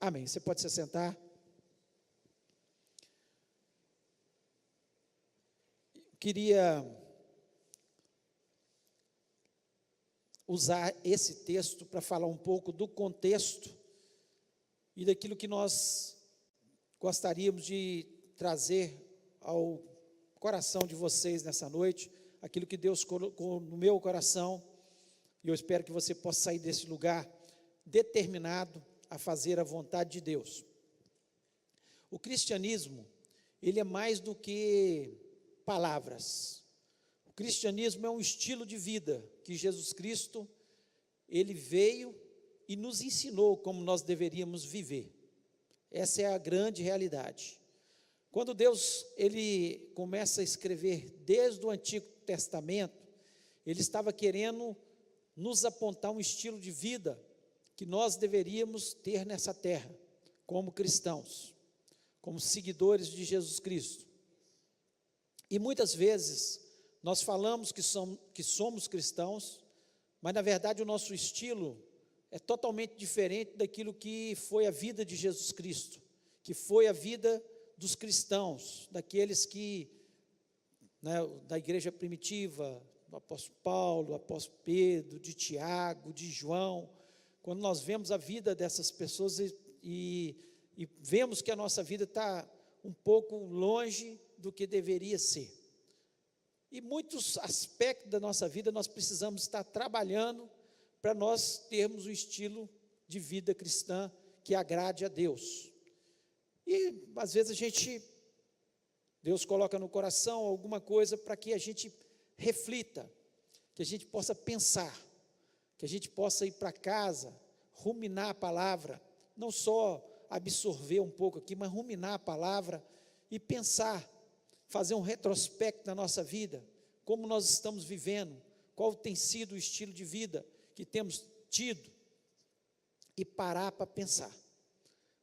Amém. Você pode se sentar. Queria usar esse texto para falar um pouco do contexto e daquilo que nós gostaríamos de trazer ao coração de vocês nessa noite, aquilo que Deus colocou no meu coração, e eu espero que você possa sair desse lugar determinado a fazer a vontade de Deus. O cristianismo, ele é mais do que palavras. O cristianismo é um estilo de vida que Jesus Cristo, ele veio e nos ensinou como nós deveríamos viver. Essa é a grande realidade. Quando Deus, ele começa a escrever desde o Antigo Testamento, ele estava querendo nos apontar um estilo de vida que nós deveríamos ter nessa terra, como cristãos, como seguidores de Jesus Cristo. E muitas vezes nós falamos que somos cristãos, mas na verdade o nosso estilo é totalmente diferente daquilo que foi a vida de Jesus Cristo, que foi a vida dos cristãos, daqueles que, da igreja primitiva, do apóstolo Paulo, do apóstolo Pedro, de Tiago, de João. Quando nós vemos a vida dessas pessoas e vemos que a nossa vida está um pouco longe do que deveria ser. E muitos aspectos da nossa vida nós precisamos estar trabalhando para nós termos um estilo de vida cristã que agrade a Deus. E às vezes Deus coloca no coração alguma coisa para que a gente reflita, que a gente possa pensar, que a gente possa ir para casa, ruminar a palavra, não só absorver um pouco aqui, mas ruminar a palavra e pensar, fazer um retrospecto da nossa vida, como nós estamos vivendo, qual tem sido o estilo de vida que temos tido, e parar para pensar.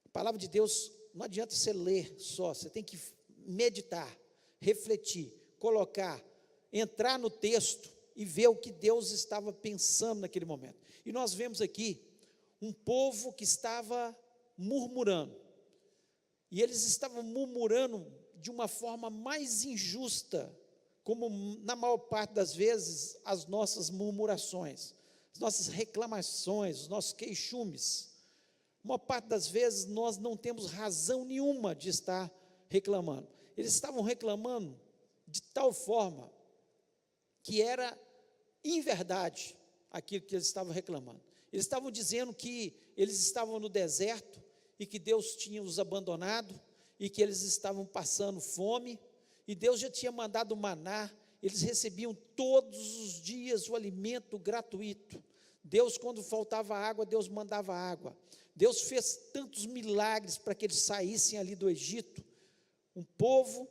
A palavra de Deus, não adianta você ler só, você tem que meditar, refletir, colocar, entrar no texto e ver o que Deus estava pensando naquele momento. E nós vemos aqui um povo que estava murmurando, e eles estavam murmurando de uma forma mais injusta, como na maior parte das vezes as nossas murmurações, as nossas reclamações, os nossos queixumes. A maior parte das vezes nós não temos razão nenhuma de estar reclamando. Eles estavam reclamando de tal forma que era inverdade aquilo que eles estavam reclamando. Eles estavam dizendo que eles estavam no deserto e que Deus tinha os abandonado e que eles estavam passando fome, e Deus já tinha mandado maná, eles recebiam todos os dias o alimento gratuito. Deus, quando faltava água, Deus mandava água. Deus fez tantos milagres para que eles saíssem ali do Egito. Um povo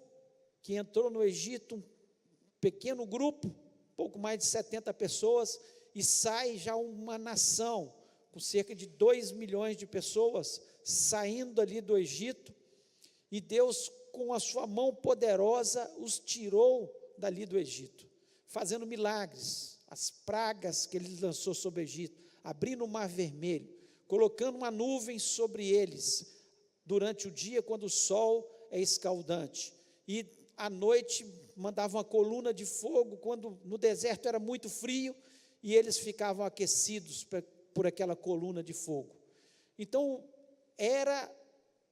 que entrou no Egito, um pequeno grupo, pouco mais de 70 pessoas, e sai já uma nação, com cerca de 2 milhões de pessoas, saindo ali do Egito, e Deus, com a sua mão poderosa, os tirou dali do Egito, fazendo milagres, as pragas que ele lançou sobre o Egito, abrindo o mar vermelho, colocando uma nuvem sobre eles, durante o dia, quando o sol é escaldante, e à noite mandava uma coluna de fogo, quando no deserto era muito frio, e eles ficavam aquecidos por aquela coluna de fogo. Então, era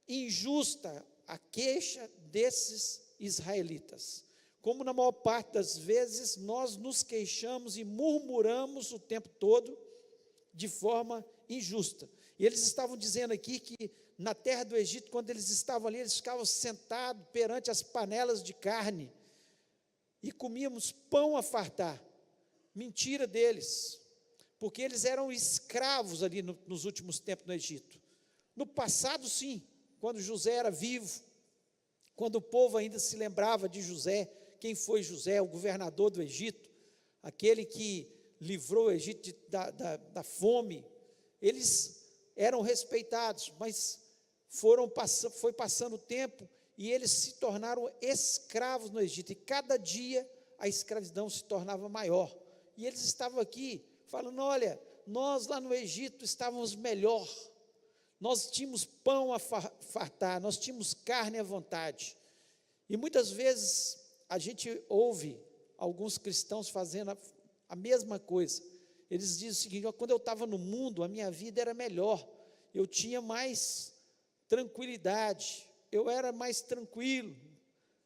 injusta a queixa desses israelitas, como na maior parte das vezes nós nos queixamos e murmuramos o tempo todo de forma injusta. E eles estavam dizendo aqui que na terra do Egito, quando eles estavam ali, eles ficavam sentados perante as panelas de carne e comíamos pão a fartar. Mentira deles, porque eles eram escravos ali nos últimos tempos no Egito. No passado, sim, quando José era vivo, quando o povo ainda se lembrava de José. Quem foi José? O governador do Egito, aquele que livrou o Egito da fome. Eles eram respeitados, mas foi passando o tempo e eles se tornaram escravos no Egito, e cada dia a escravidão se tornava maior, e eles estavam aqui falando: olha, nós lá no Egito estávamos melhor, nós tínhamos pão a fartar, nós tínhamos carne à vontade. E muitas vezes a gente ouve alguns cristãos fazendo a mesma coisa. Eles dizem o seguinte: quando eu estava no mundo, a minha vida era melhor, eu tinha mais tranquilidade, eu era mais tranquilo,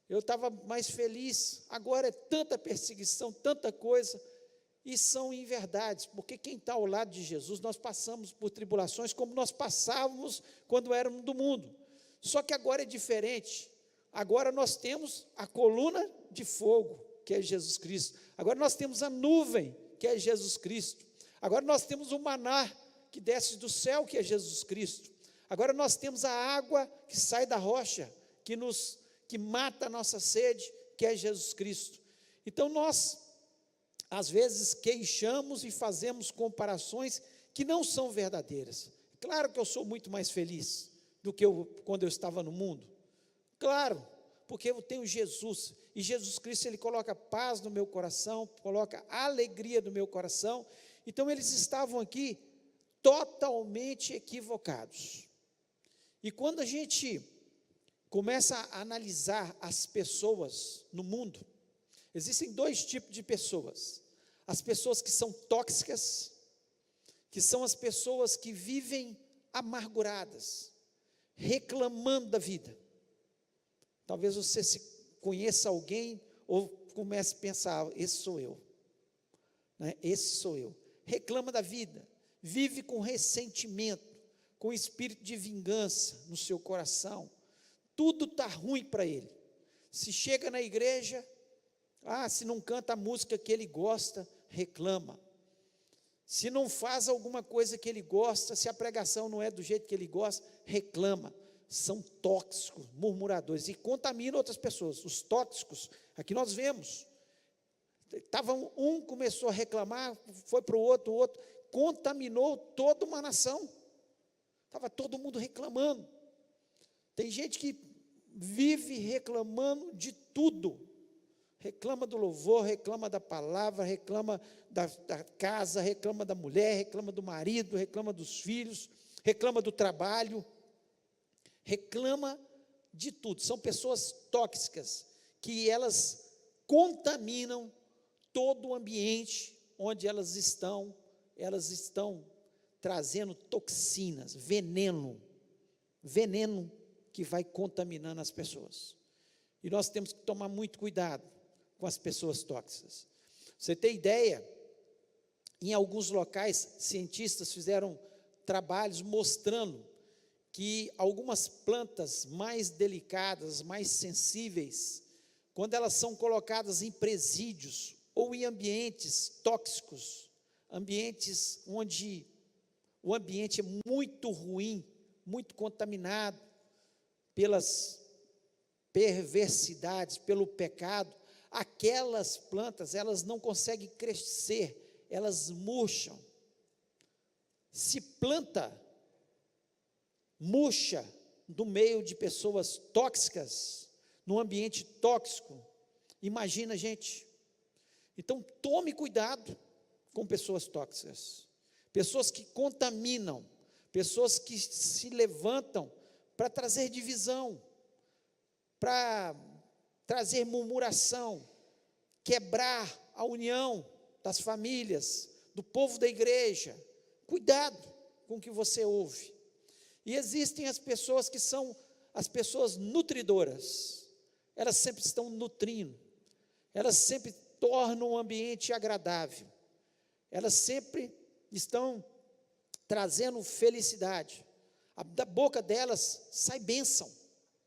eu estava mais feliz. Agora é tanta perseguição, tanta coisa. E são inverdades, porque quem está ao lado de Jesus, nós passamos por tribulações como nós passávamos quando éramos do mundo. Só que agora é diferente. Agora nós temos a coluna de fogo, que é Jesus Cristo. Agora nós temos a nuvem, que é Jesus Cristo. Agora nós temos o maná que desce do céu, que é Jesus Cristo. Agora nós temos a água que sai da rocha, que mata a nossa sede, que é Jesus Cristo. Então nós, às vezes, queixamos e fazemos comparações que não são verdadeiras. Claro que eu sou muito mais feliz do que quando eu estava no mundo. Claro, porque eu tenho Jesus, e Jesus Cristo, Ele coloca paz no meu coração, coloca alegria no meu coração. Então eles estavam aqui totalmente equivocados. E quando a gente começa a analisar as pessoas no mundo, existem dois tipos de pessoas: as pessoas que são tóxicas, que são as pessoas que vivem amarguradas, reclamando da vida. Talvez você conheça alguém ou comece a pensar: esse sou eu, né? Esse sou eu. Reclama da vida, vive com ressentimento, com espírito de vingança no seu coração. Tudo está ruim para ele. Se chega na igreja, se não canta a música que ele gosta, reclama. Se não faz alguma coisa que ele gosta, se a pregação não é do jeito que ele gosta, reclama. São tóxicos, murmuradores, e contaminam outras pessoas. Os tóxicos, aqui nós vemos, começou a reclamar, foi para o outro, contaminou toda uma nação. Estava todo mundo reclamando. Tem gente que vive reclamando de tudo. Reclama do louvor, reclama da palavra, reclama da casa, reclama da mulher, reclama do marido, reclama dos filhos, reclama do trabalho, reclama de tudo. São pessoas tóxicas, que elas contaminam todo o ambiente onde elas estão trazendo toxinas, veneno que vai contaminando as pessoas. E nós temos que tomar muito cuidado com as pessoas tóxicas. Você tem ideia? Em alguns locais, cientistas fizeram trabalhos mostrando que algumas plantas mais delicadas, mais sensíveis, quando elas são colocadas em presídios ou em ambientes tóxicos, ambientes onde o ambiente é muito ruim, muito contaminado pelas perversidades, pelo pecado, aquelas plantas, elas não conseguem crescer, elas murcham. Se planta murcha no meio de pessoas tóxicas, num ambiente tóxico, imagina, gente. Então tome cuidado com pessoas tóxicas, pessoas que contaminam, pessoas que se levantam para trazer divisão, para trazer murmuração, quebrar a união das famílias, do povo da igreja. Cuidado com o que você ouve. E existem as pessoas que são as pessoas nutridoras. Elas sempre estão nutrindo, elas sempre tornam o ambiente agradável, elas sempre estão trazendo felicidade. Da boca delas sai bênção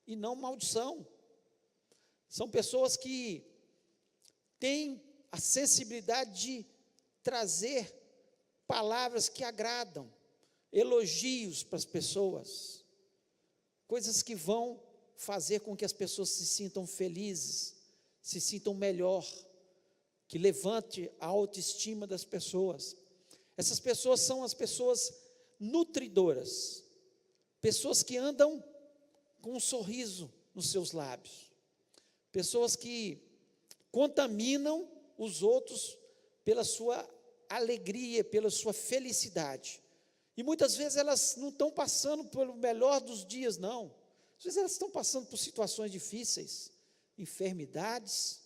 e não maldição. São pessoas que têm a sensibilidade de trazer palavras que agradam, elogios para as pessoas, coisas que vão fazer com que as pessoas se sintam felizes, se sintam melhor, que levante a autoestima das pessoas. Essas pessoas são as pessoas nutridoras, pessoas que andam com um sorriso nos seus lábios, pessoas que contaminam os outros pela sua alegria, pela sua felicidade. E muitas vezes elas não estão passando pelo melhor dos dias, não. Às vezes elas estão passando por situações difíceis, enfermidades,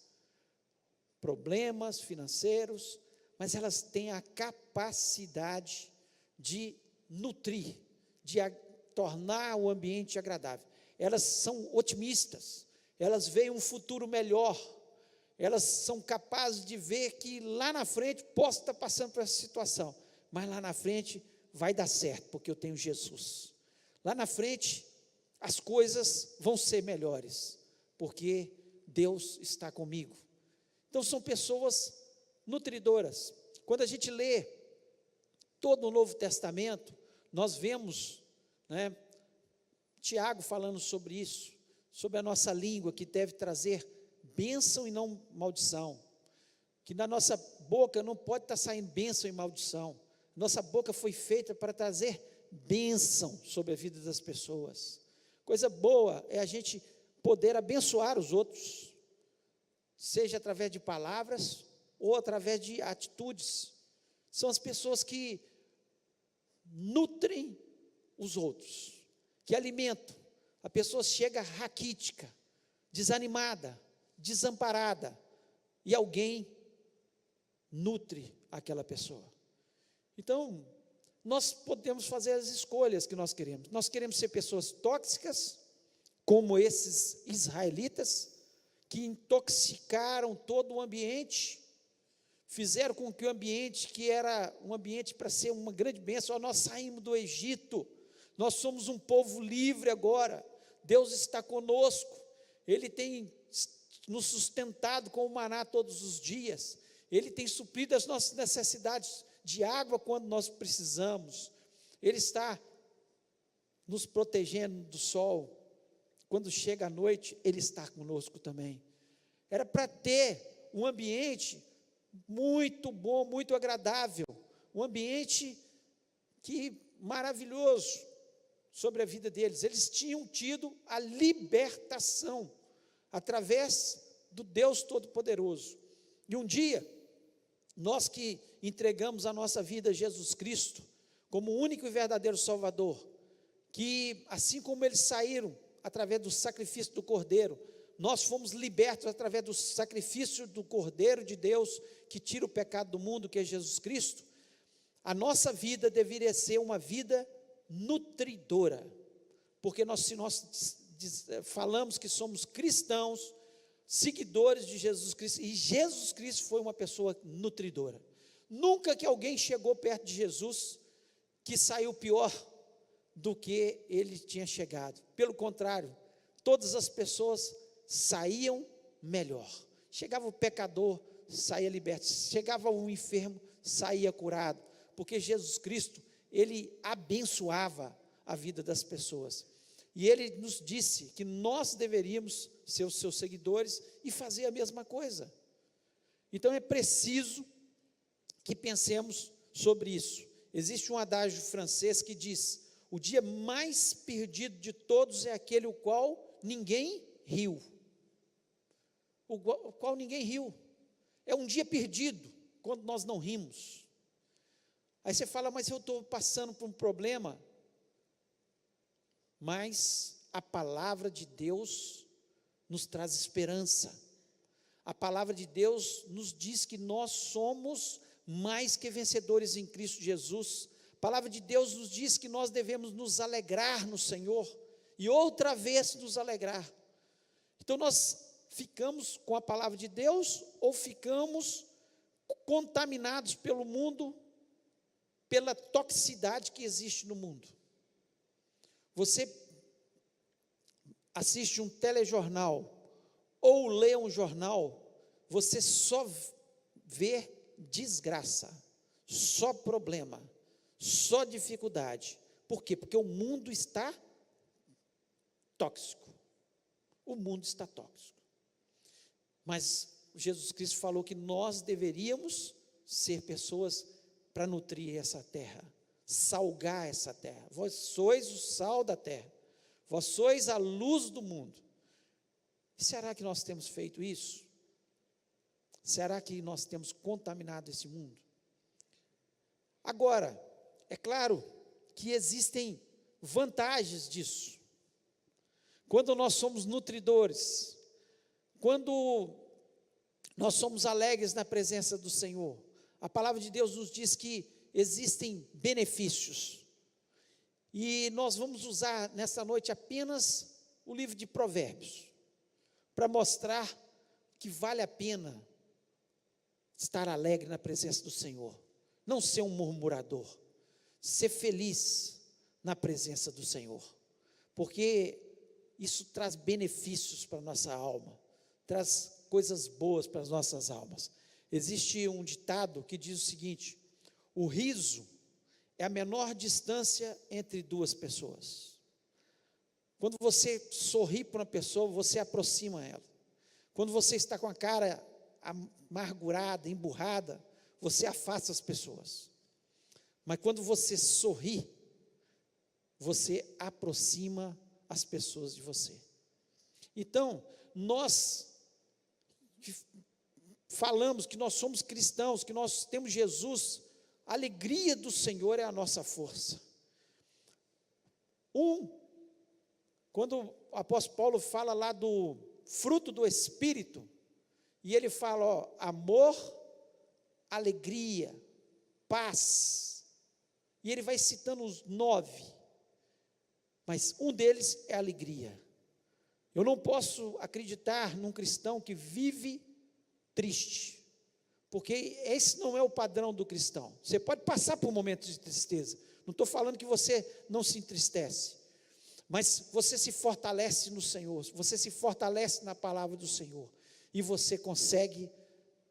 problemas financeiros, mas elas têm a capacidade de nutrir, de tornar o ambiente agradável. Elas são otimistas, elas veem um futuro melhor, elas são capazes de ver que lá na frente posso estar passando por essa situação, mas lá na frente vai dar certo, porque eu tenho Jesus. Lá na frente as coisas vão ser melhores, porque Deus está comigo. Então são pessoas nutridoras. Quando a gente lê todo o Novo Testamento, nós vemos, Tiago falando sobre isso, sobre a nossa língua, que deve trazer bênção e não maldição, que na nossa boca não pode estar saindo bênção e maldição. Nossa boca foi feita para trazer bênção sobre a vida das pessoas. Coisa boa é a gente poder abençoar os outros, seja através de palavras ou através de atitudes. São as pessoas que nutrem os outros, que alimentam. A pessoa chega raquítica, desanimada, desamparada, e alguém nutre aquela pessoa. Então, nós podemos fazer as escolhas que nós queremos. Nós queremos ser pessoas tóxicas, como esses israelitas, que intoxicaram todo o ambiente, fizeram com que o ambiente, que era um ambiente para ser uma grande bênção, nós saímos do Egito, nós somos um povo livre agora, Deus está conosco, Ele tem nos sustentado com o maná todos os dias, Ele tem suprido as nossas necessidades de água quando nós precisamos, Ele está nos protegendo do sol, quando chega a noite, Ele está conosco também. Era para ter um ambiente muito bom, muito agradável, um ambiente maravilhoso sobre a vida deles. Eles tinham tido a libertação através do Deus Todo-Poderoso. E um dia, nós que entregamos a nossa vida a Jesus Cristo como o único e verdadeiro Salvador, que assim como eles saíram através do sacrifício do Cordeiro, nós fomos libertos através do sacrifício do Cordeiro de Deus, que tira o pecado do mundo, que é Jesus Cristo. A nossa vida deveria ser uma vida nutridora, porque se nós falamos que somos cristãos, seguidores de Jesus Cristo, e Jesus Cristo foi uma pessoa nutridora. Nunca que alguém chegou perto de Jesus que saiu pior do que ele tinha chegado. Pelo contrário, todas as pessoas saíam melhor. Chegava o pecador, saía liberto. Chegava o enfermo, saía curado. Porque Jesus Cristo, Ele abençoava a vida das pessoas. E Ele nos disse que nós deveríamos ser os seus seguidores e fazer a mesma coisa. Então é preciso que pensemos sobre isso. Existe um adágio francês que diz: o dia mais perdido de todos é aquele o qual ninguém riu. O qual ninguém riu. É um dia perdido, quando nós não rimos. Aí você fala, mas eu estou passando por um problema. Mas a palavra de Deus nos traz esperança. A palavra de Deus nos diz que nós somos mais que vencedores em Cristo Jesus. A palavra de Deus nos diz que nós devemos nos alegrar no Senhor, e outra vez nos alegrar. Então nós ficamos com a palavra de Deus, ou ficamos contaminados pelo mundo, pela toxicidade que existe no mundo. Você assiste um telejornal, ou lê um jornal, você só vê desgraça, só problema, só dificuldade. Por quê? Porque o mundo está tóxico. O mundo está tóxico. Mas Jesus Cristo falou que nós deveríamos ser pessoas para nutrir essa terra, salgar essa terra. Vós sois o sal da terra, vós sois a luz do mundo. E será que nós temos feito isso? Será que nós temos contaminado esse mundo? Agora, é claro que existem vantagens disso. Quando nós somos nutridores, quando nós somos alegres na presença do Senhor, a palavra de Deus nos diz que existem benefícios. E nós vamos usar nessa noite apenas o livro de Provérbios, para mostrar que vale a pena estar alegre na presença do Senhor, não ser um murmurador, ser feliz na presença do Senhor, porque isso traz benefícios para a nossa alma, traz coisas boas para as nossas almas. Existe um ditado que diz o seguinte: o riso é a menor distância entre duas pessoas. Quando você sorri para uma pessoa, você aproxima ela. Quando você está com a cara amargurada, emburrada, você afasta as pessoas. Mas quando você sorri, você aproxima as pessoas de você. Então, nós falamos que nós somos cristãos, que nós temos Jesus, a alegria do Senhor é a nossa força. Quando o apóstolo Paulo fala lá do fruto do Espírito, e ele fala, amor, alegria, paz, e ele vai citando os 9, mas um deles é alegria. Eu não posso acreditar num cristão que vive triste, porque esse não é o padrão do cristão. Você pode passar por momentos de tristeza, não estou falando que você não se entristece, mas você se fortalece no Senhor, você se fortalece na palavra do Senhor, e você consegue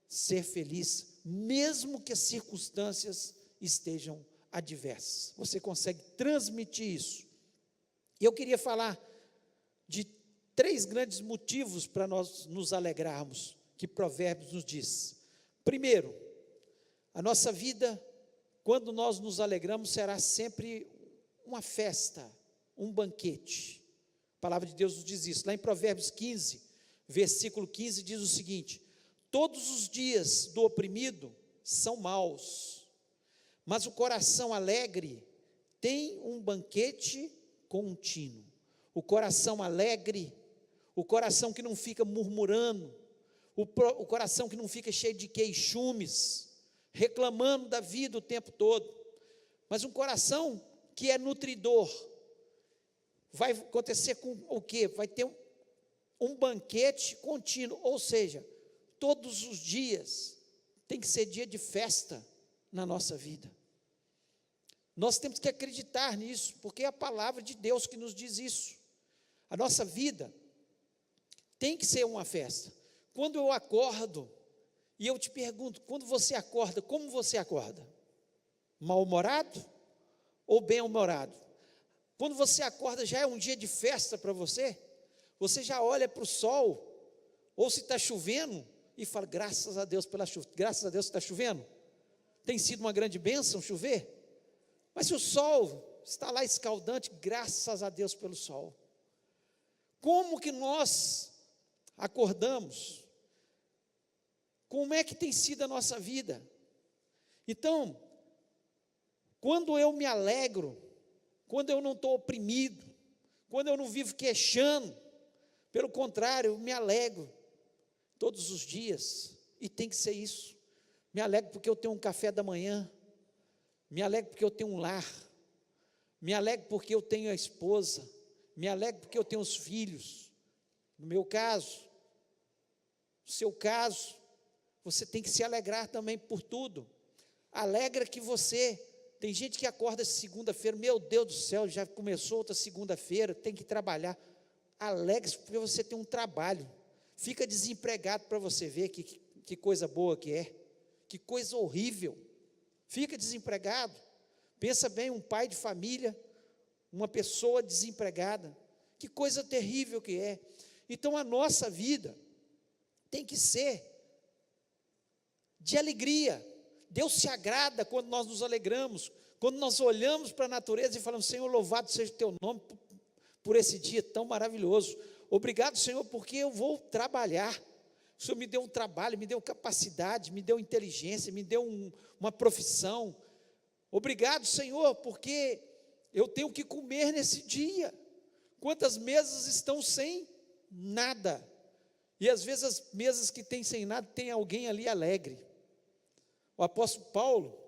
ser feliz, mesmo que as circunstâncias estejam adversas, você consegue transmitir isso. E eu queria falar de 3 grandes motivos para nós nos alegrarmos, que Provérbios nos diz. Primeiro, a nossa vida, quando nós nos alegramos, será sempre uma festa, um banquete. A palavra de Deus nos diz isso. Lá em Provérbios 15, versículo 15, diz o seguinte: todos os dias do oprimido são maus, mas o coração alegre tem um banquete contínuo. O coração alegre, o coração que não fica murmurando, o coração que não fica cheio de queixumes, reclamando da vida o tempo todo, mas um coração que é nutridor. Vai acontecer com o quê? Vai ter um banquete contínuo, ou seja, todos os dias tem que ser dia de festa na nossa vida. Nós temos que acreditar nisso, porque é a palavra de Deus que nos diz isso. A nossa vida tem que ser uma festa. Quando eu acordo, e eu te pergunto, quando você acorda, como você acorda? Mal-humorado ou bem-humorado? Quando você acorda, já é um dia de festa para você? Você já olha para o sol, ou se está chovendo, e fala, graças a Deus pela chuva. Graças a Deus que está chovendo. Tem sido uma grande bênção chover. Mas se o sol está lá escaldante, graças a Deus pelo sol. Como que nós acordamos? Como é que tem sido a nossa vida? Então, quando eu me alegro, quando eu não estou oprimido, quando eu não vivo queixando, pelo contrário, eu me alegro todos os dias, e tem que ser isso. Me alegro porque eu tenho um café da manhã, me alegro porque eu tenho um lar, me alegro porque eu tenho a esposa, me alegro porque eu tenho os filhos. No meu caso, no seu caso, você tem que se alegrar também por tudo. Alegra que você, tem gente que acorda segunda-feira, meu Deus do céu, já começou outra segunda-feira, tem que trabalhar. Alegre-se porque você tem um trabalho. Fica desempregado para você ver que coisa boa que é, que coisa horrível. Fica desempregado. Pensa bem, um pai de família, uma pessoa desempregada, que coisa terrível que é. Então a nossa vida tem que ser de alegria. Deus se agrada quando nós nos alegramos, quando nós olhamos para a natureza e falamos, Senhor, louvado seja o teu nome por esse dia tão maravilhoso. Obrigado, Senhor, porque eu vou trabalhar. O Senhor me deu um trabalho, me deu capacidade, me deu inteligência, me deu uma profissão. Obrigado, Senhor, porque eu tenho que comer nesse dia. Quantas mesas estão sem nada? E às vezes as mesas que tem sem nada, tem alguém ali alegre. O apóstolo Paulo,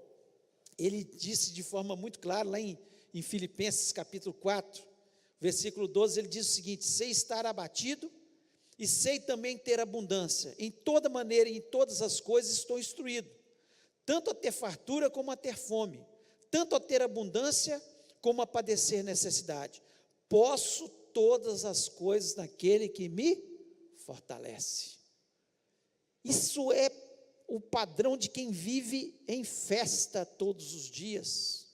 ele disse de forma muito clara, lá em Filipenses capítulo 4, versículo 12, ele diz o seguinte: sei estar abatido, e sei também ter abundância, em toda maneira e em todas as coisas estou instruído, tanto a ter fartura como a ter fome, tanto a ter abundância como a padecer necessidade. Posso todas as coisas naquele que me fortalece. Isso é o padrão de quem vive em festa todos os dias,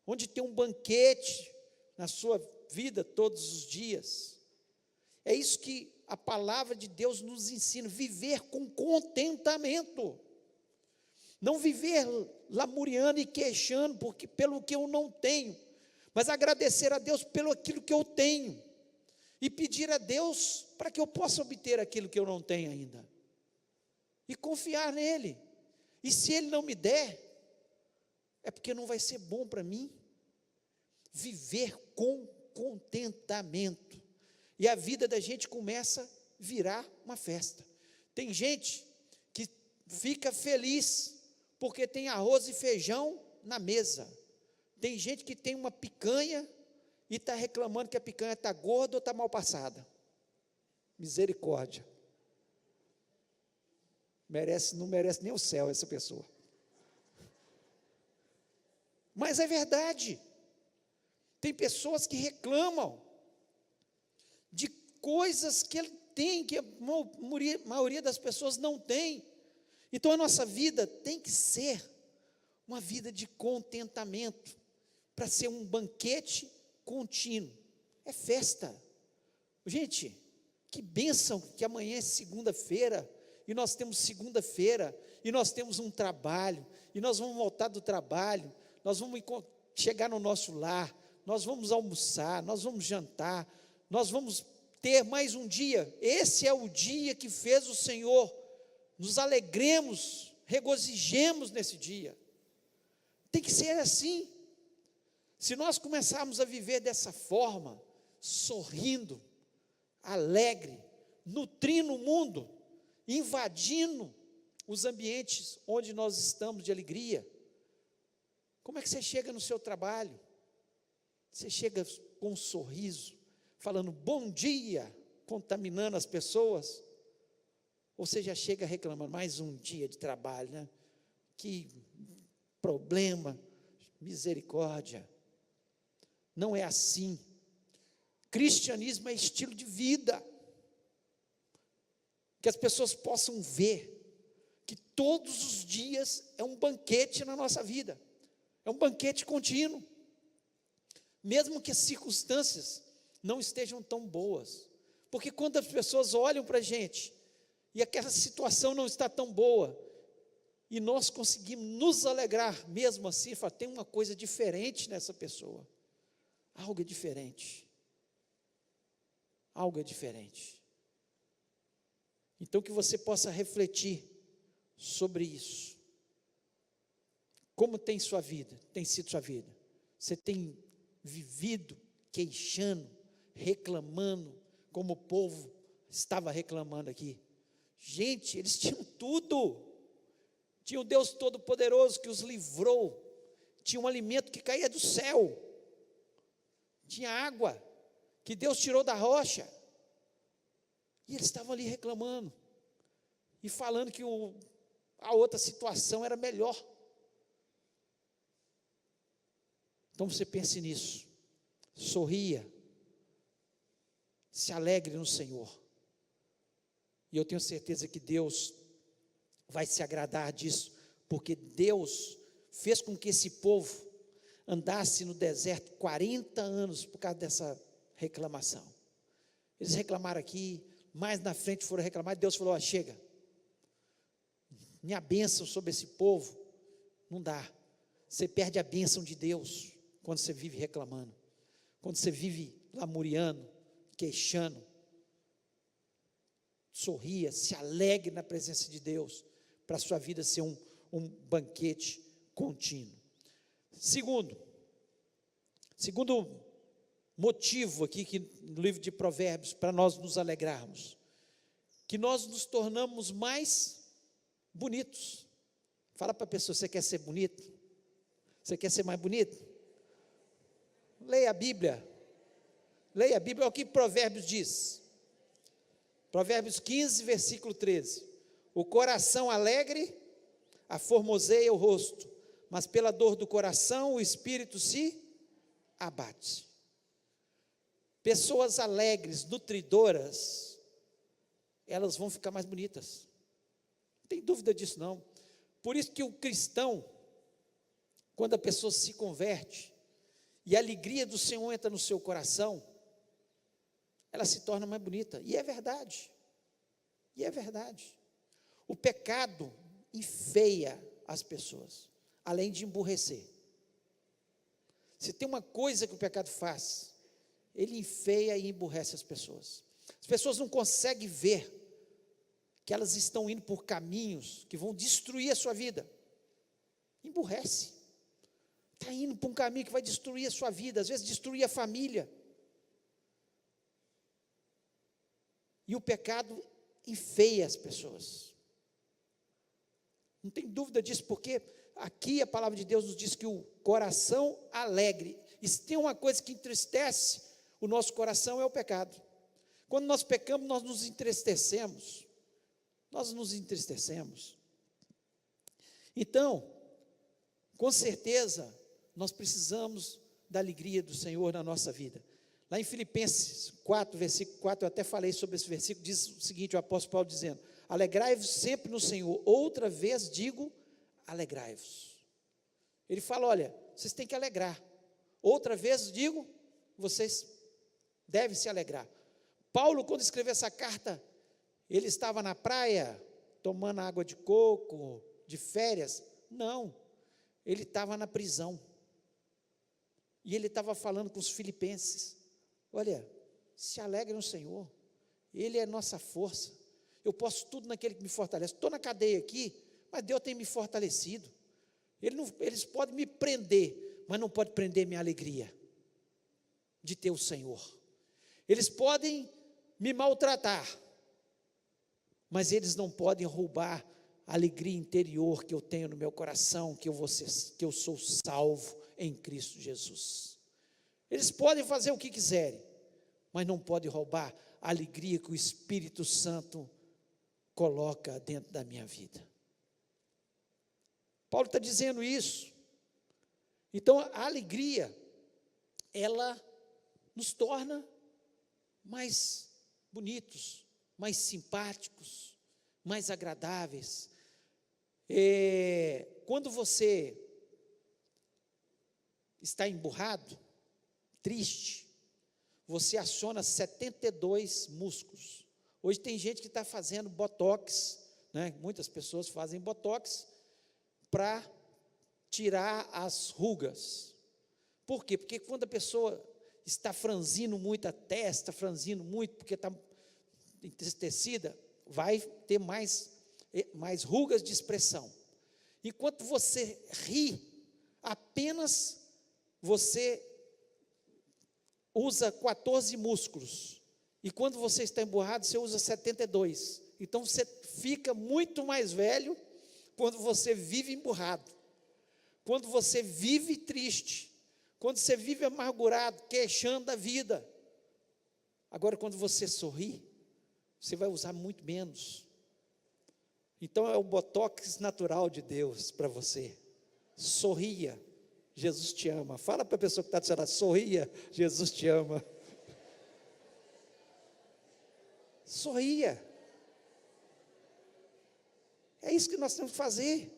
onde tem um banquete na sua vida todos os dias. É isso que a palavra de Deus nos ensina: viver com contentamento, não viver lamuriando e queixando pelo que eu não tenho, mas agradecer a Deus pelo aquilo que eu tenho, e pedir a Deus para que eu possa obter aquilo que eu não tenho ainda, e confiar nele. E se ele não me der, é porque não vai ser bom para mim. Viver com contentamento, e a vida da gente começa a virar uma festa. Tem gente que fica feliz porque tem arroz e feijão na mesa. Tem gente que tem uma picanha e está reclamando que a picanha está gorda ou está mal passada. Misericórdia. Não merece nem o céu essa pessoa. Mas é verdade. Tem pessoas que reclamam de coisas que ele tem, que a maioria das pessoas não tem. Então a nossa vida tem que ser uma vida de contentamento, para ser um banquete contínuo. É festa. Gente, que bênção que amanhã é segunda-feira, e nós temos segunda-feira, e nós temos um trabalho, e nós vamos voltar do trabalho, nós vamos chegar no nosso lar, nós vamos almoçar, nós vamos jantar, nós vamos ter mais um dia. Esse é o dia que fez o Senhor. Nos alegremos, regozijemos nesse dia. Tem que ser assim. Se nós começarmos a viver dessa forma, sorrindo, alegre, nutrindo o mundo, invadindo os ambientes onde nós estamos de alegria, como é que você chega no seu trabalho? Você chega com um sorriso, falando bom dia, contaminando as pessoas? Ou você já chega reclamando, mais um dia de trabalho, né? Que problema, misericórdia. Não é assim. Cristianismo é estilo de vida. Que as pessoas possam ver que todos os dias é um banquete na nossa vida. É um banquete contínuo. Mesmo que as circunstâncias não estejam tão boas. Porque quando as pessoas olham para a gente, e aquela situação não está tão boa, e nós conseguimos nos alegrar, mesmo assim, fala, tem uma coisa diferente nessa pessoa. Algo é diferente. Algo é diferente. Então que você possa refletir sobre isso. Como tem sua vida? Tem sido sua vida? Você tem vivido queixando, reclamando, como o povo estava reclamando aqui? Gente, eles tinham tudo. Tinha o Deus Todo-Poderoso que os livrou. Tinha um alimento que caía do céu. Tinha água que Deus tirou da rocha. E eles estavam ali reclamando e falando que a outra situação era melhor. Então você pense nisso. Sorria. Se alegre no Senhor. E eu tenho certeza que Deus vai se agradar disso, porque Deus fez com que esse povo andasse no deserto 40 anos por causa dessa reclamação. Eles reclamaram aqui, mais na frente foram reclamar, e Deus falou, chega, minha bênção sobre esse povo, não dá. Você perde a bênção de Deus, quando você vive reclamando, quando você vive lamuriando, queixando. Sorria, se alegre na presença de Deus, para a sua vida ser um banquete contínuo. Segundo, Segundo motivo aqui que no livro de Provérbios, para nós nos alegrarmos, que nós nos tornamos mais bonitos. Fala para a pessoa, você quer ser bonito? Você quer ser mais bonito? Leia a Bíblia. Leia a Bíblia, olha o que Provérbios diz. Provérbios 15, versículo 13. O coração alegre aformoseia o rosto, mas pela dor do coração o espírito se abate. Pessoas alegres, nutridoras, elas vão ficar mais bonitas. Não tem dúvida disso não. Por isso que o cristão, quando a pessoa se converte, e a alegria do Senhor entra no seu coração, ela se torna mais bonita, e é verdade, o pecado enfeia as pessoas, além de emburrecer. Se tem uma coisa que o pecado faz, ele enfeia e emburrece as pessoas não conseguem ver, que elas estão indo por caminhos, que vão destruir a sua vida, emburrece, está indo por um caminho que vai destruir a sua vida, às vezes destruir a família, e o pecado enfeia as pessoas, não tem dúvida disso, porque aqui a palavra de Deus nos diz que o coração alegre, e se tem uma coisa que entristece o nosso coração é o pecado. Quando nós pecamos, nós nos entristecemos, então, com certeza, nós precisamos da alegria do Senhor na nossa vida. Lá em Filipenses 4, versículo 4, eu até falei sobre esse versículo, diz o seguinte, o apóstolo Paulo dizendo, alegrai-vos sempre no Senhor, outra vez digo, alegrai-vos. Ele fala, olha, vocês têm que alegrar, outra vez digo, vocês devem se alegrar. Paulo, quando escreveu essa carta, ele estava na praia, tomando água de coco, de férias? Não, ele estava na prisão, e ele estava falando com os filipenses, olha, se alegre no Senhor, Ele é nossa força, eu posso tudo naquele que me fortalece, estou na cadeia aqui, mas Deus tem me fortalecido, eles podem me prender, mas não podem prender minha alegria, de ter o Senhor, eles podem me maltratar, mas eles não podem roubar a alegria interior que eu tenho no meu coração, que eu sou salvo em Cristo Jesus. Eles podem fazer o que quiserem, mas não podem roubar a alegria que o Espírito Santo coloca dentro da minha vida. Paulo está dizendo isso. Então a alegria, ela nos torna mais bonitos, mais simpáticos, mais agradáveis. Quando você está emburrado, triste, você aciona 72 músculos. Hoje tem gente que está fazendo botox, né? Muitas pessoas fazem botox para tirar as rugas. Por quê? Porque quando a pessoa está franzindo muito a testa, franzindo muito, porque está entristecida, vai ter mais rugas de expressão. Enquanto você ri, apenas você usa 14 músculos, e quando você está emburrado, você usa 72, então você fica muito mais velho, quando você vive emburrado, quando você vive triste, quando você vive amargurado, queixando da vida. Agora quando você sorri, você vai usar muito menos, então é o botox natural de Deus para você, sorria, Jesus te ama. Fala para a pessoa que está do seu lado, sorria, Jesus te ama. Sorria. É isso que nós temos que fazer.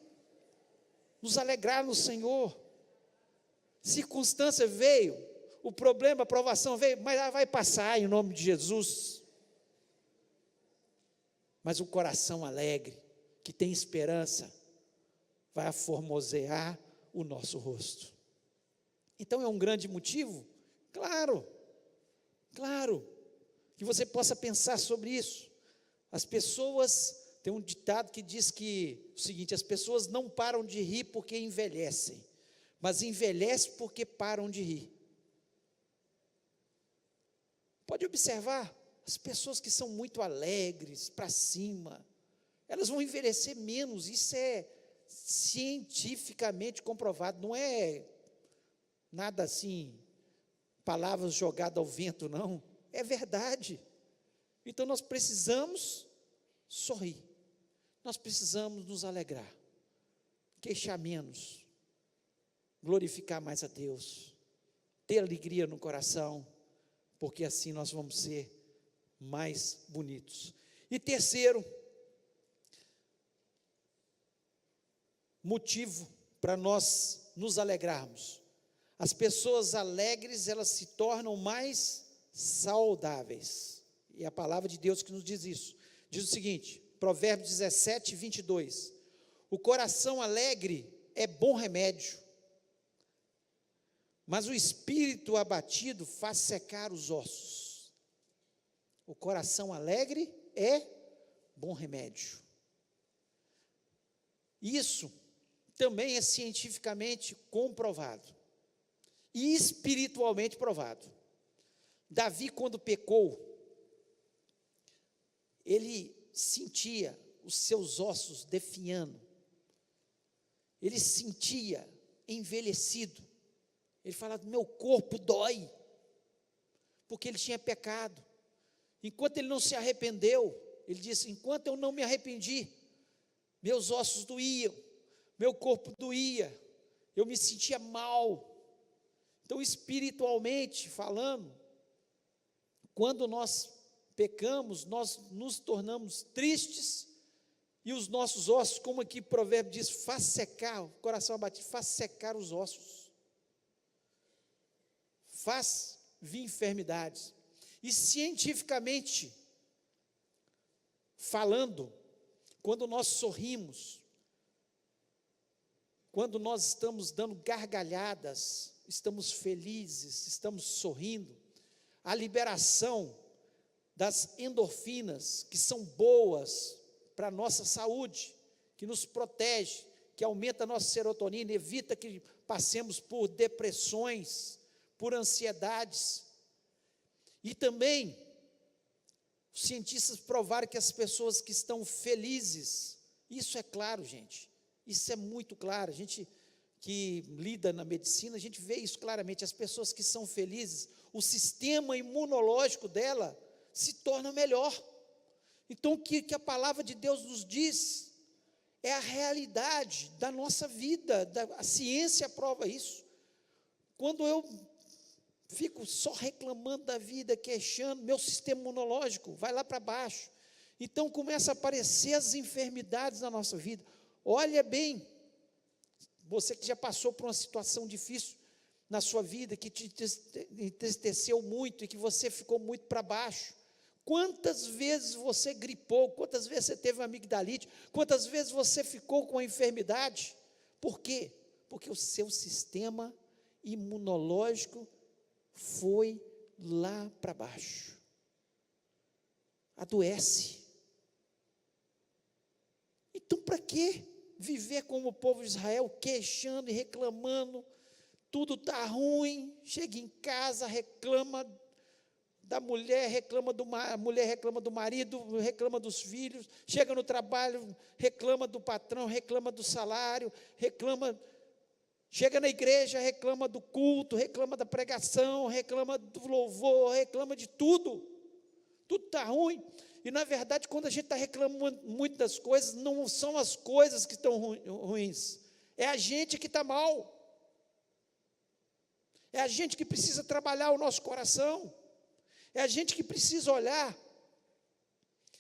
Nos alegrar no Senhor. Circunstância veio, o problema, a provação veio, mas ela vai passar em nome de Jesus. Mas o coração alegre, que tem esperança, vai aformosear o nosso rosto. Então é um grande motivo? Claro, que você possa pensar sobre isso. As pessoas, tem um ditado que diz o seguinte, as pessoas não param de rir porque envelhecem, mas envelhecem porque param de rir. Pode observar, as pessoas que são muito alegres, para cima, elas vão envelhecer menos. Isso é cientificamente comprovado, não é nada assim, palavras jogadas ao vento, não, é verdade. Então nós precisamos sorrir, nós precisamos nos alegrar, queixar menos, glorificar mais a Deus, ter alegria no coração, porque assim nós vamos ser mais bonitos. E terceiro motivo para nós nos alegrarmos: as pessoas alegres, elas se tornam mais saudáveis. E a palavra de Deus que nos diz isso, diz o seguinte, Provérbios 17, 22, o coração alegre é bom remédio, mas o espírito abatido faz secar os ossos. O coração alegre é bom remédio. Isso também é cientificamente comprovado e espiritualmente provado. Davi, quando pecou, ele sentia os seus ossos definhando, ele sentia envelhecido, ele falava, meu corpo dói, porque ele tinha pecado. Enquanto ele não se arrependeu, ele disse, enquanto eu não me arrependi, meus ossos doíam, meu corpo doía, eu me sentia mal. Então, espiritualmente falando, quando nós pecamos, nós nos tornamos tristes, e os nossos ossos, como aqui o provérbio diz, faz secar, o coração abatido, faz secar os ossos, faz vir enfermidades. E cientificamente falando, quando nós sorrimos, quando nós estamos dando gargalhadas, estamos felizes, estamos sorrindo, a liberação das endorfinas, que são boas para a nossa saúde, que nos protege, que aumenta a nossa serotonina, evita que passemos por depressões, por ansiedades. E também, os cientistas provaram que as pessoas que estão felizes, isso é claro, gente, isso é muito claro, a gente que lida na medicina, a gente vê isso claramente, as pessoas que são felizes, o sistema imunológico dela se torna melhor. Então, o que a palavra de Deus nos diz, é a realidade da nossa vida, a ciência prova isso. Quando eu fico só reclamando da vida, queixando, meu sistema imunológico vai lá para baixo, então começa a aparecer as enfermidades na nossa vida. Olha bem, você que já passou por uma situação difícil na sua vida, que te entristeceu muito e que você ficou muito para baixo, quantas vezes você gripou, quantas vezes você teve uma amigdalite, quantas vezes você ficou com a enfermidade? Por quê? Porque o seu sistema imunológico foi lá para baixo, adoece. Então, para que viver como o povo de Israel, queixando e reclamando, tudo está ruim, chega em casa, reclama da mulher, a mulher reclama do marido, reclama dos filhos, chega no trabalho, reclama do patrão, reclama do salário, chega na igreja, reclama do culto, reclama da pregação, reclama do louvor, reclama de tudo está ruim. E na verdade, quando a gente está reclamando muito das coisas, não são as coisas que estão ruins, é a gente que está mal, é a gente que precisa trabalhar o nosso coração, é a gente que precisa olhar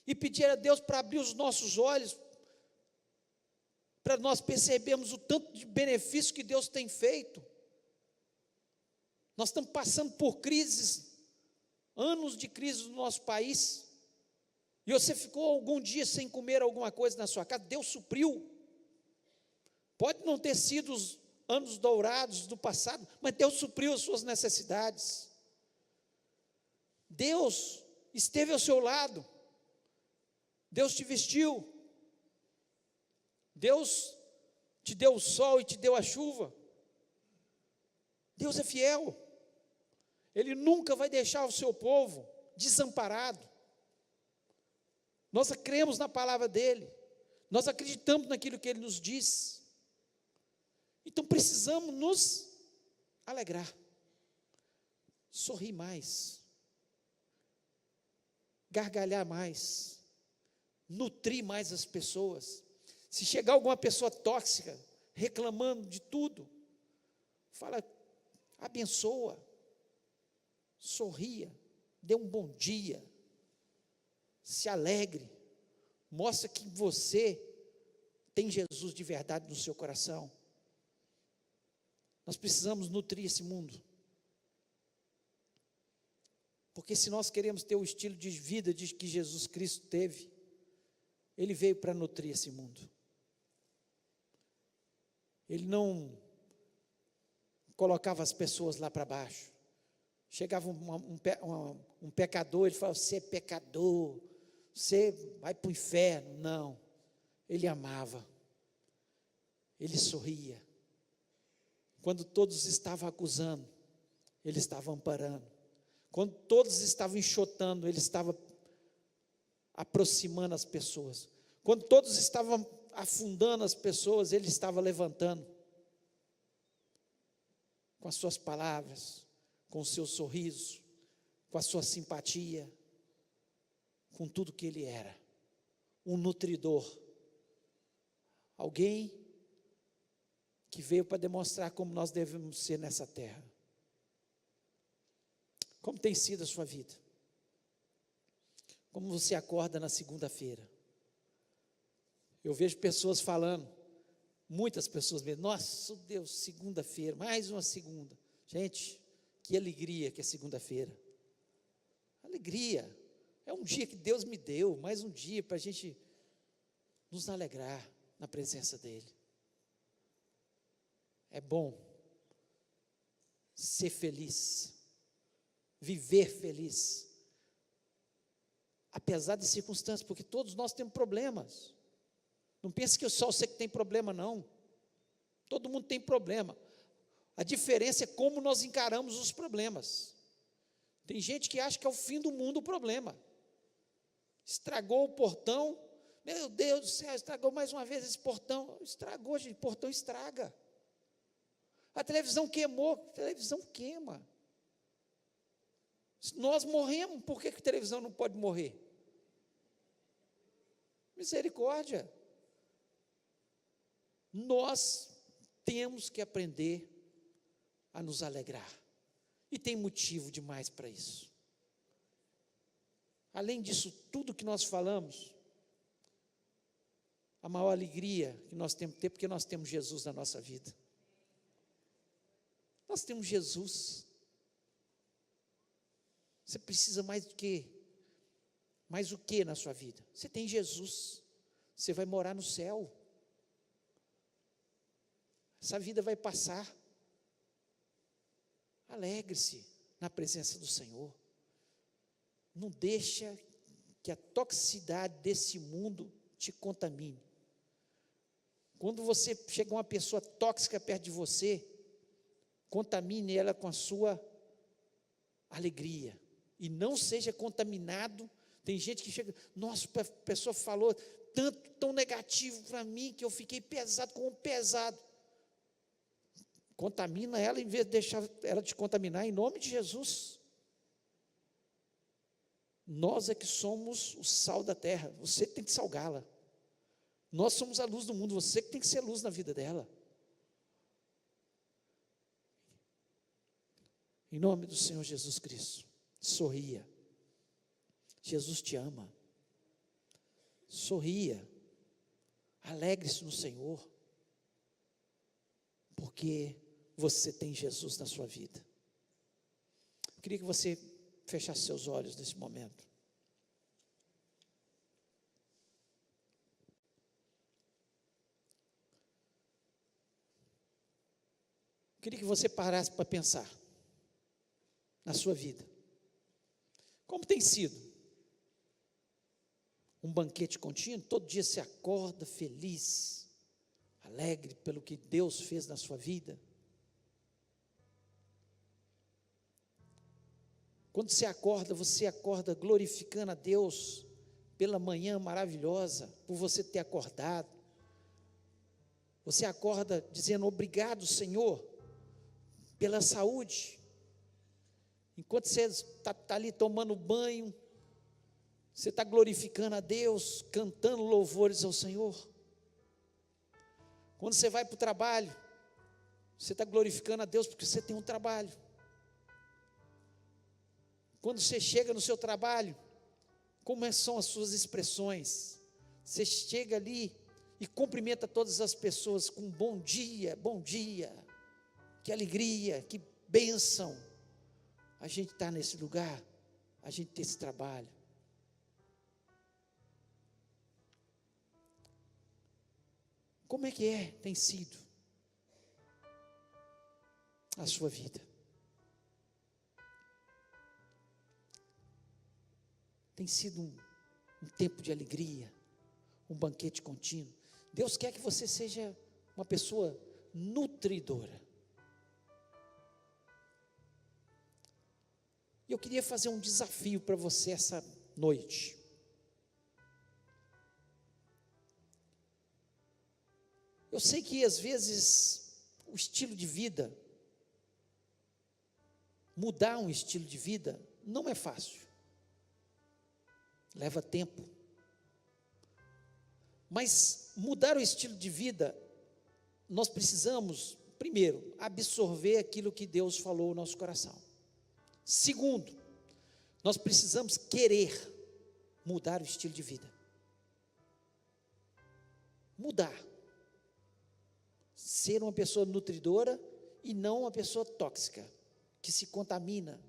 e pedir a Deus para abrir os nossos olhos, para nós percebermos o tanto de benefício que Deus tem feito. Nós estamos passando por crises, anos de crise no nosso país, e você ficou algum dia sem comer alguma coisa na sua casa, Deus supriu. Pode não ter sido os anos dourados do passado, mas Deus supriu as suas necessidades. Deus esteve ao seu lado, Deus te vestiu, Deus te deu o sol e te deu a chuva. Deus é fiel, Ele nunca vai deixar o seu povo desamparado. Nós cremos na palavra dele, nós acreditamos naquilo que ele nos diz. Então precisamos nos alegrar, sorrir mais, gargalhar mais, nutrir mais as pessoas. Se chegar alguma pessoa tóxica, reclamando de tudo, fala, abençoa, sorria, dê um bom dia, se alegre, mostra que você tem Jesus de verdade no seu coração. Nós precisamos nutrir esse mundo, porque se nós queremos ter o estilo de vida que Jesus Cristo teve, ele veio para nutrir esse mundo. Ele não colocava as pessoas lá para baixo. Chegava um pecador, ele falava, você é pecador, você vai para o inferno. Não, ele amava, ele sorria. Quando todos estavam acusando, ele estava amparando. Quando todos estavam enxotando, ele estava aproximando as pessoas. Quando todos estavam afundando as pessoas, ele estava levantando. Com as suas palavras, com o seu sorriso, com a sua simpatia, com tudo que ele era. Um nutridor. Alguém que veio para demonstrar como nós devemos ser nessa terra. Como tem sido a sua vida? Como você acorda na segunda-feira? Eu vejo pessoas falando, muitas pessoas mesmo, nossa Deus, segunda-feira, mais uma segunda. Gente, que alegria que é segunda-feira. Alegria, é um dia que Deus me deu, mais um dia para a gente nos alegrar na presença dEle. É bom ser feliz, viver feliz, apesar das circunstâncias, porque todos nós temos problemas. Não pense que só você que tem problema, não. Todo mundo tem problema. A diferença é como nós encaramos os problemas. Tem gente que acha que é o fim do mundo o problema. Estragou o portão, meu Deus do céu, estragou mais uma vez esse portão. Estragou, gente, portão estraga. A televisão queimou, a televisão queima. Se nós morremos, por que a televisão não pode morrer? Misericórdia. Nós temos que aprender a nos alegrar. E tem motivo demais para isso. Além disso, tudo que nós falamos, a maior alegria que nós temos que ter, porque nós temos Jesus na nossa vida. Nós temos Jesus. Você precisa mais do quê? Mais o que na sua vida? Você tem Jesus. Você vai morar no céu. Essa vida vai passar. Alegre-se na presença do Senhor. Não deixa que a toxicidade desse mundo te contamine. Quando você chega uma pessoa tóxica perto de você, contamine ela com a sua alegria. E não seja contaminado. Tem gente que chega, nossa, a pessoa falou tanto, tão negativo para mim, que eu fiquei pesado, como pesado. Contamina ela, em vez de deixar ela te contaminar, em nome de Jesus. Nós é que somos o sal da terra, você tem que salgá-la. Nós somos a luz do mundo, você que tem que ser luz na vida dela. Em nome do Senhor Jesus Cristo, sorria. Jesus te ama. Sorria. Alegre-se no Senhor. Porque você tem Jesus na sua vida. Eu queria que você fechasse seus olhos nesse momento. Eu queria que você parasse para pensar na sua vida. Como tem sido? Um banquete contínuo? Todo dia você acorda feliz, alegre pelo que Deus fez na sua vida? Quando você acorda glorificando a Deus pela manhã maravilhosa, por você ter acordado. Você acorda dizendo: obrigado, Senhor, pela saúde. Enquanto você está ali tomando banho, você está glorificando a Deus, cantando louvores ao Senhor. Quando você vai para o trabalho, você está glorificando a Deus porque você tem um trabalho. Quando você chega no seu trabalho, como são as suas expressões? Você chega ali e cumprimenta todas as pessoas com bom dia, que alegria, que bênção. A gente está nesse lugar, a gente tem esse trabalho. Como é que tem sido a sua vida? Tem sido um tempo de alegria, um banquete contínuo. Deus quer que você seja uma pessoa nutridora. E eu queria fazer um desafio para você essa noite. Eu sei que às vezes o estilo de vida, mudar um estilo de vida, não é fácil. Leva tempo. Mas mudar o estilo de vida, nós precisamos, primeiro, absorver aquilo que Deus falou no nosso coração. Segundo, nós precisamos querer mudar o estilo de vida. Mudar. Ser uma pessoa nutridora e não uma pessoa tóxica, que se contamina,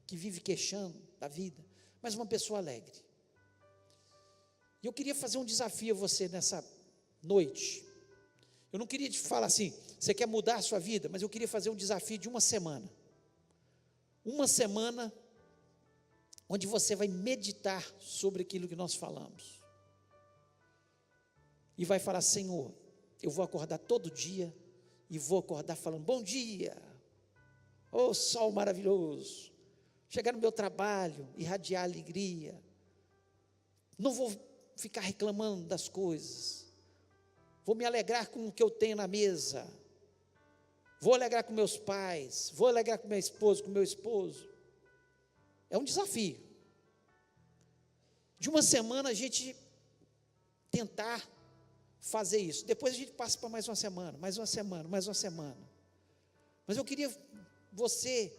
que vive queixando da vida, mas uma pessoa alegre. E eu queria fazer um desafio a você nessa noite. Eu não queria te falar assim: você quer mudar a sua vida? Mas eu queria fazer um desafio de uma semana. Uma semana onde você vai meditar sobre aquilo que nós falamos. E vai falar: Senhor, eu vou acordar todo dia e vou acordar falando: bom dia, ô sol maravilhoso. Chegar no meu trabalho, irradiar alegria. Não vou ficar reclamando das coisas. Vou me alegrar com o que eu tenho na mesa. Vou alegrar com meus pais. Vou alegrar com minha esposa, com meu esposo. É um desafio. De uma semana a gente tentar fazer isso. Depois a gente passa para mais uma semana, mais uma semana, mais uma semana. Mas eu queria você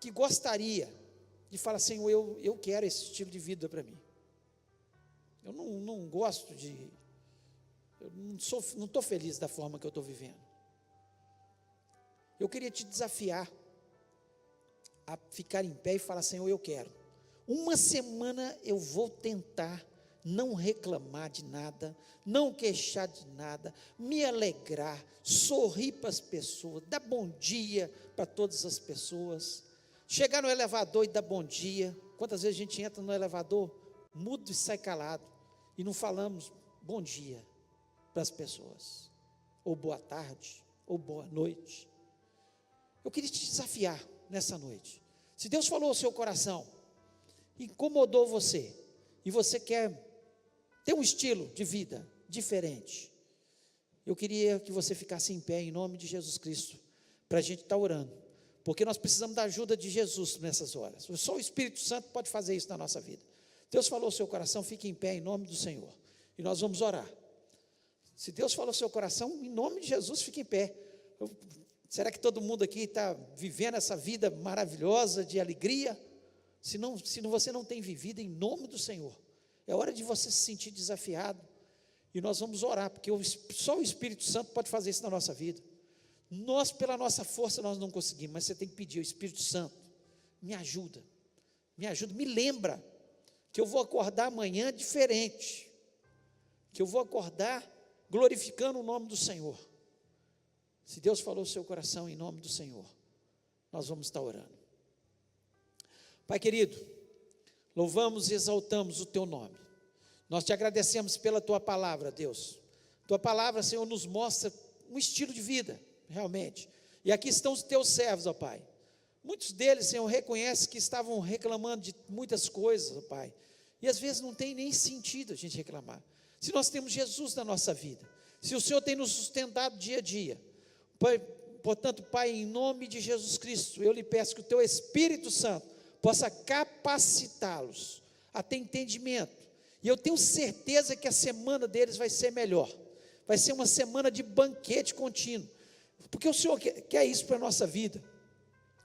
que gostaria de falar: Senhor, eu quero esse estilo de vida para mim. Eu não gosto de... Eu não estou feliz da forma que eu estou vivendo. Eu queria te desafiar a ficar em pé e falar: Senhor, eu quero. Uma semana eu vou tentar não reclamar de nada, não queixar de nada, me alegrar, sorrir para as pessoas, dar bom dia para todas as pessoas, chegar no elevador e dar bom dia. Quantas vezes a gente entra no elevador, mudo e sai calado, e não falamos bom dia para as pessoas, ou boa tarde, ou boa noite. Eu queria te desafiar nessa noite. Se Deus falou ao seu coração, incomodou você, e você quer ter um estilo de vida diferente, eu queria que você ficasse em pé em nome de Jesus Cristo, para a gente estar orando, porque nós precisamos da ajuda de Jesus nessas horas. Só o Espírito Santo pode fazer isso na nossa vida. Deus falou ao seu coração, fique em pé em nome do Senhor, e nós vamos orar. Se Deus falou ao seu coração, em nome de Jesus, fique em pé. Será que todo mundo aqui está vivendo essa vida maravilhosa de alegria? Se você não tem vivido, em nome do Senhor, é hora de você se sentir desafiado, e nós vamos orar, porque só o Espírito Santo pode fazer isso na nossa vida. Nós, pela nossa força, nós não conseguimos, mas você tem que pedir: o Espírito Santo, me ajuda, me lembra, que eu vou acordar amanhã diferente, que eu vou acordar glorificando o nome do Senhor. Se Deus falou no seu coração, em nome do Senhor, nós vamos estar orando. Pai querido, louvamos e exaltamos o teu nome. Nós te agradecemos pela tua palavra, Deus. Tua palavra, Senhor, nos mostra um estilo de vida, realmente. E aqui estão os teus servos, ó Pai, Muitos deles, Senhor, reconhecem que estavam reclamando de muitas coisas, ó Pai, e às vezes não tem nem sentido a gente reclamar. Se nós temos Jesus na nossa vida, se o Senhor tem nos sustentado dia a dia, Pai, portanto, Pai, em nome de Jesus Cristo, eu lhe peço que o Teu Espírito Santo possa capacitá-los a ter entendimento, e eu tenho certeza que a semana deles vai ser melhor, vai ser uma semana de banquete contínuo, porque o Senhor quer isso para a nossa vida.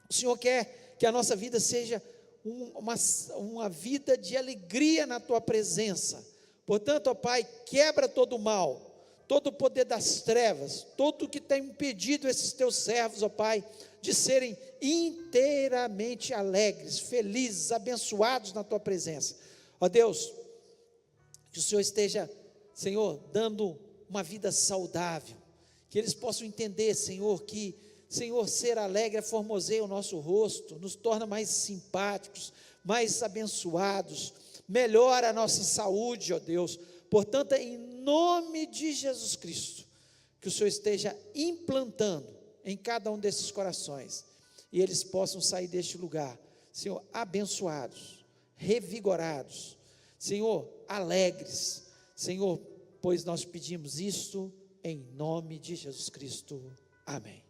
O Senhor quer que a nossa vida seja uma vida de alegria na Tua presença. Portanto, ó Pai, quebra todo o mal, todo o poder das trevas, todo o que tem impedido esses Teus servos, ó Pai, de serem inteiramente alegres, felizes, abençoados na Tua presença. Ó Deus, que o Senhor esteja, Senhor, dando uma vida saudável, que eles possam entender, Senhor, que, Senhor, ser alegre formoseia o nosso rosto, nos torna mais simpáticos, mais abençoados, melhora a nossa saúde, ó Deus. Portanto, em nome de Jesus Cristo, que o Senhor esteja implantando em cada um desses corações, e eles possam sair deste lugar, Senhor, abençoados, revigorados, Senhor, alegres, Senhor, pois nós pedimos isto em nome de Jesus Cristo. Amém.